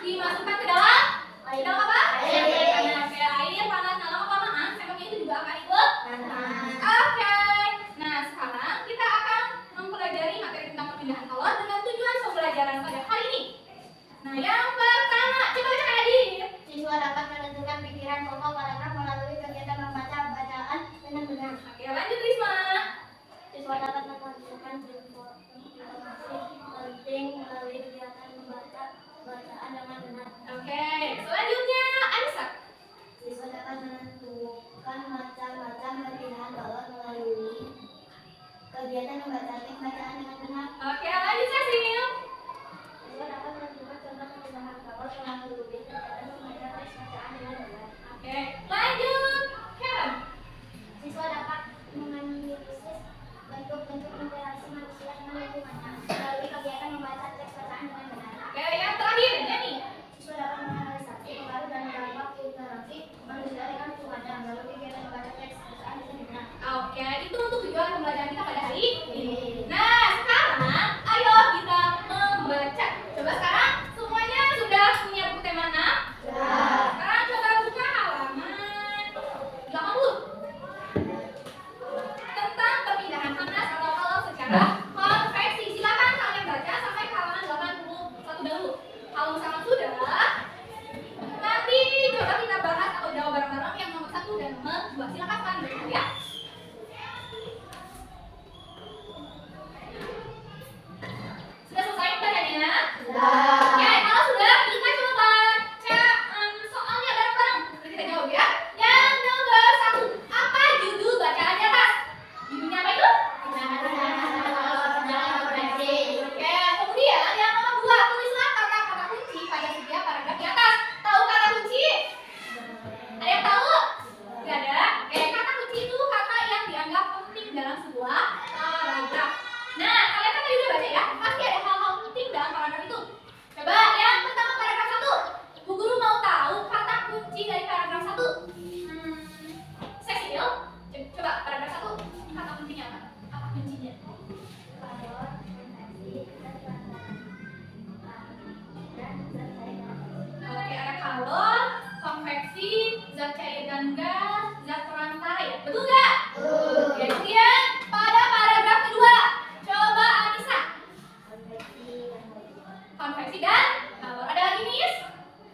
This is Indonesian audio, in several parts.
dimasukkan ke dalam apa? Air. Oke, air panas. Nah, lama-kelamaan sendoknya itu juga akan ikut panas. Oke. Nah, sekarang kita akan mempelajari materi tentang perpindahan kolor dengan tujuan pembelajaran pada hari ini. Nah, yang pertama, coba bacakan Adit. Siswa dapat menentukan pikiran pokok paragraf melalui kegiatan membaca bacaan dengan benar. Oke, lanjut Risma. Siswa dapat menentukan informasi penting melalui kegiatan membaca bacaan dengan benar. Oke, selanjutnya Anissa. Siswa dapat menentukan macam-macam perpindahan kolor melalui kegiatan membaca teks bacaan dengan benar. Oke, lanjut Cecil. Siswa dapat menentukan contoh perpindahan kolor melalui kegiatan membaca teks bacaan dengan benar. Oke, lanjut Karen. Siswa dapat menganalisis bentuk-bentuk interaksi manusia dengan lingkungannya melalui kegiatan membaca teks bacaan dengan benar. Oke, yang terakhir Jenny. Siswa dapat menganalisasi pengaruh dan dampak interaksi manusia dengan lingkungannya melalui kegiatan membaca teks bacaan dengan benar. Oke, itu untuk tujuan pembelajaran kita pada hari ini. Nah, sekarang ayo kita membaca. Coba sekarang semuanya sudah punya buku tema mana? Sekarang coba buka halaman 80. Tentang perpindahan panas atau kolor secara konveksi. Silakan kalian baca sampai ke halaman 81 dahulu. Kalau misalkan sudah, nanti coba kita bahas atau jawab bareng-bareng yang nomor 1 dan nomor 2. Silakan kalian baca ya. Sudah selesai bacanya? Oke, kalau sudah kita coba baca soalnya bareng-bareng. Kita jawab ya. Yang nomor 1, apa judul bacaan di atas? Judulnya apa itu? Oke, kemudian yang nomor 2, tulislah kata-kata kunci pada setiap paragraf di atas. Tahu kata kunci? Ada yang tahu? Gak ada? Oke, kata kunci itu kata yang dianggap penting dalam sebuah paragraf. Nah, kalian kan tadi udah baca ya? Pasti ada hal-hal penting dalam paragraf itu. Coba yang pertama paragraf 1. Bu Guru mau tahu kata kunci dari paragraf 1. Cecil, coba paragraf 1. Kata kuncinya apa? Apa kuncinya? Oke, ada kalor, konveksi, zat cair dan gas, zat perantai. Betul nggak? Kemudian pada paragraf kedua, coba Anissa. Konveksi dan kalor. Ada lagi Nis?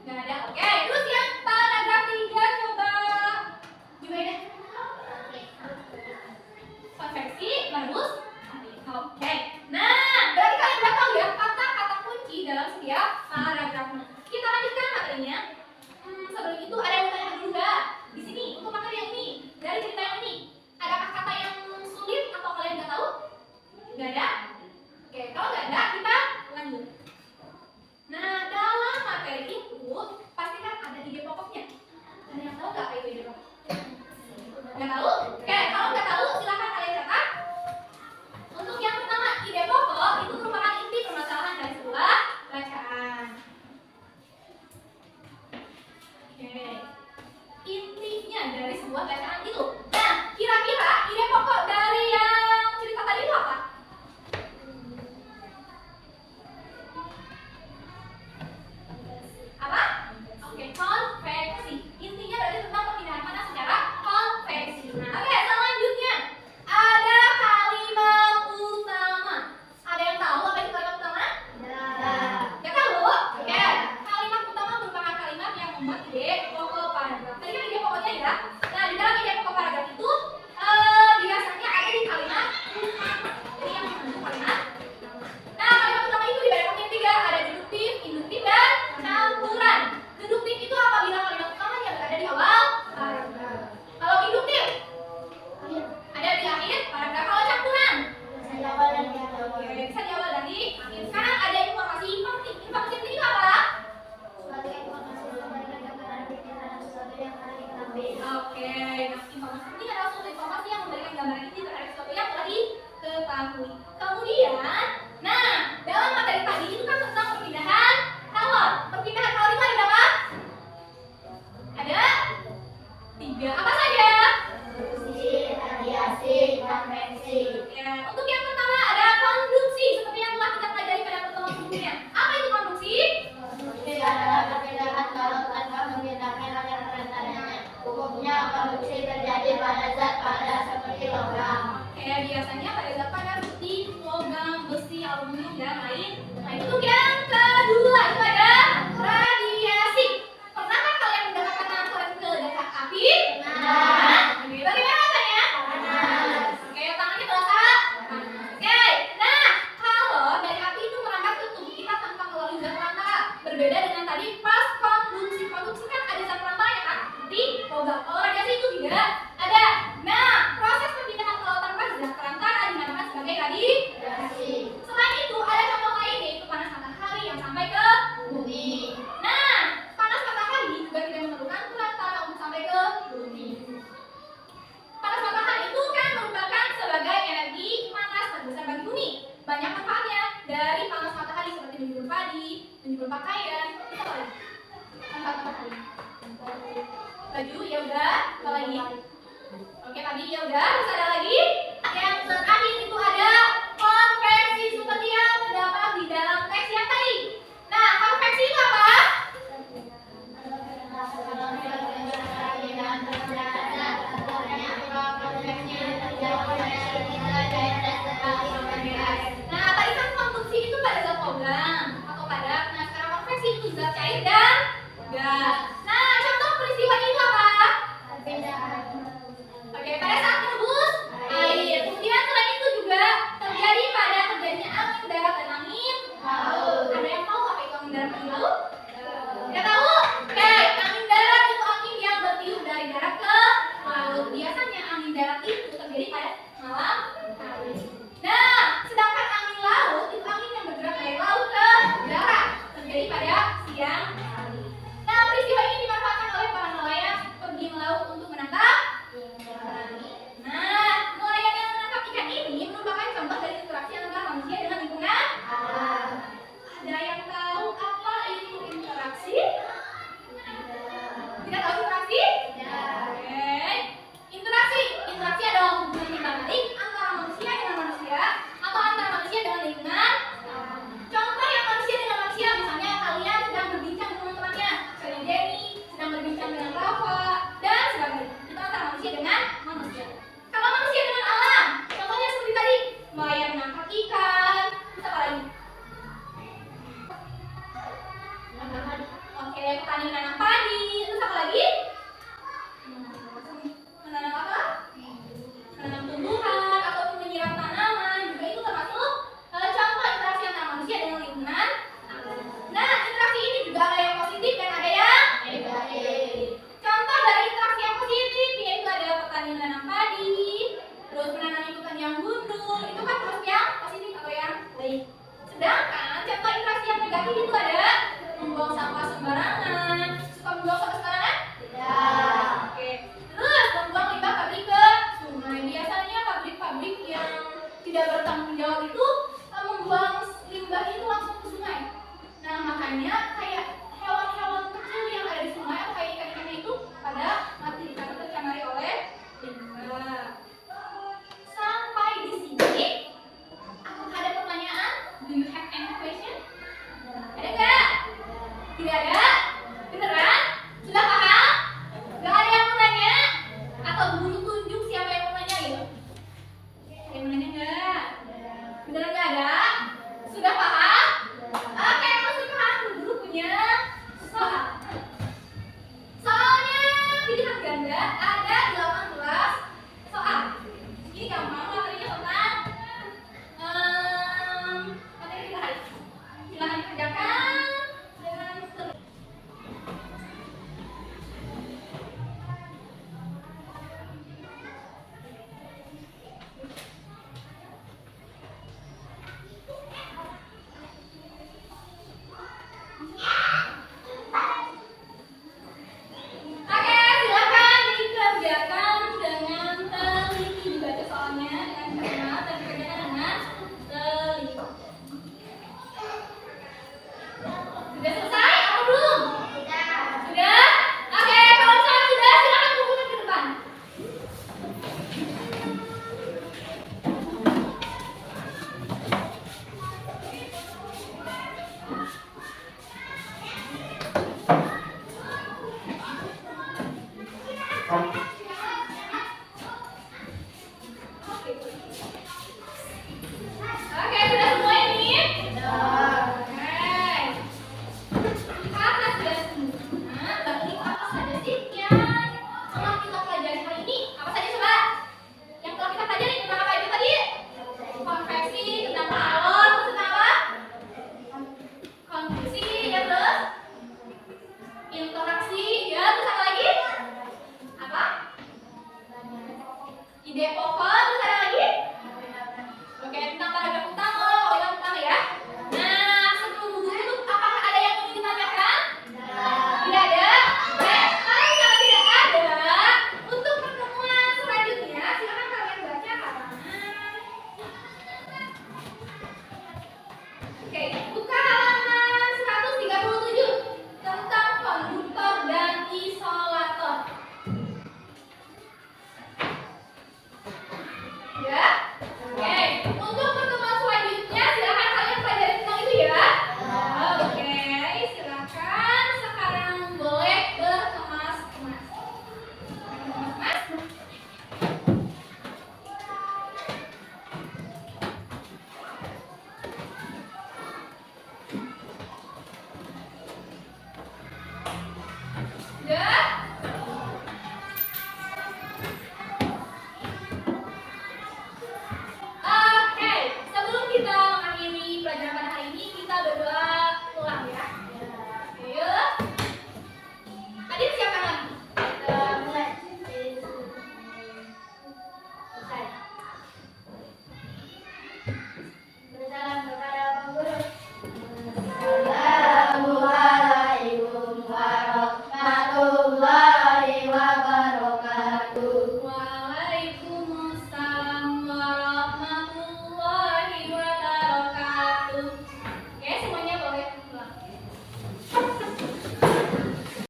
Nggak ada. Oke, terus yang paragraf 3 coba Jumaida. Konveksi merebus. Oke. Nah, berarti kalian udah tahu ya kata-kata kunci dalam setiap paragraf. Kita lanjutkan materinya. Sebelum itu ada yang mau tanya dulu nggak? Di sini untuk Berbeda dengan tadi pas konduksi. Konduksi kan ada zat pelampangnya kan? Seperti logam. Kalau radiasi itu tidak ada. Nah, proses perpindahan ke lautan tanpa zat perantara dinamakan sebagai radiasi. Selain itu ada contoh lain yaitu panas matahari yang sampai ke bumi. Nah, panas matahari juga tidak memerlukan perantara untuk sampai ke bumi. Panas matahari itu kan merupakan sebagai energi panas terbesar bagi bumi. Banyak manfaatnya dari panas matahari seperti menyuburkan padi, menyuburkan pakaian, itu apa lagi? Manfaat matahari. Baju ya udah, apa lagi? Oke tadi ya udah, terus ada lagi? Yang terakhir itu ada konveksi seperti yang terdapat di dalam teks yang tadi. Nah, konveksi itu apa? Nah, tadi kan konduksi itu pada zat logam atau padat. Nah, sekarang konveksi itu zat cair dan gas. Nah, contoh peristiwanya itu apa? Oke, pada saat merebus air. Kemudian selain itu juga terjadi pada terjadinya angin darat dan angin laut. Ada yang tahu apa itu angin darat dan angin laut? Tidak tahu? Oke, angin darat itu angin yang bertiup dari darat ke laut. Biasanya angin darat itu terjadi pada malam hari. Nah, sedangkan angin laut itu angin yang bergerak dari laut ke darat, terjadi pada siang hari. Nah, peristiwa ini dimanfaatkan oleh para nelayan pergi melaut untuk menangkap ikan. Nah, nelayan yang menangkap ikan ini merupakan contoh dari interaksi antara manusia dengan lingkungan alam. Ada yang tahu apa itu interaksi? Tidak tahu interaksi? Oke. Interaksi adalah hubungan timbal balik antara manusia dengan manusia atau antara manusia dengan lingkungan. Contoh yang manusia dengan manusia, misalnya kalian sedang berbincang dengan teman-temannya, misalnya Jenny sedang berbincang dengan Rafa dan sebagainya. Itu antara manusia dengan manusia. Kalau manusia dengan alam, contohnya seperti tadi, nelayan menangkap ikan, terus apa lagi? Oke, petani menanam padi, terus apa lagi? Menanam apa? Menanam tumbuhan ataupun menyiram tanaman, juga itu termasuk contoh interaksi antara manusia dengan lingkungan. Nah, interaksi ini juga ada yang positif dan ada yang negatif. Contoh dari interaksi yang positif yaitu ada petani menanam padi, terus menanam hutan yang gundul, itu kan terus yang positif atau yang baik. Sedangkan contoh interaksi yang negatif itu ada membuang sampah sembarangan. Suka membuang sampah sembarangan? Tidak. Oke. Terus membuang limbah pabrik ke sungai. Biasanya pabrik-pabrik yang tidak bertanggung jawab itu membuang limbah itu langsung ke sungai. Nah, makanya kayak hewan-hewan kecil yang ada di sungai atau kayak ikan-ikannya itu pada mati karena tercemari oleh limbah. Sampai di sini, apakah ada pertanyaan? Do you have any question? Ada nggak? Tidak ada?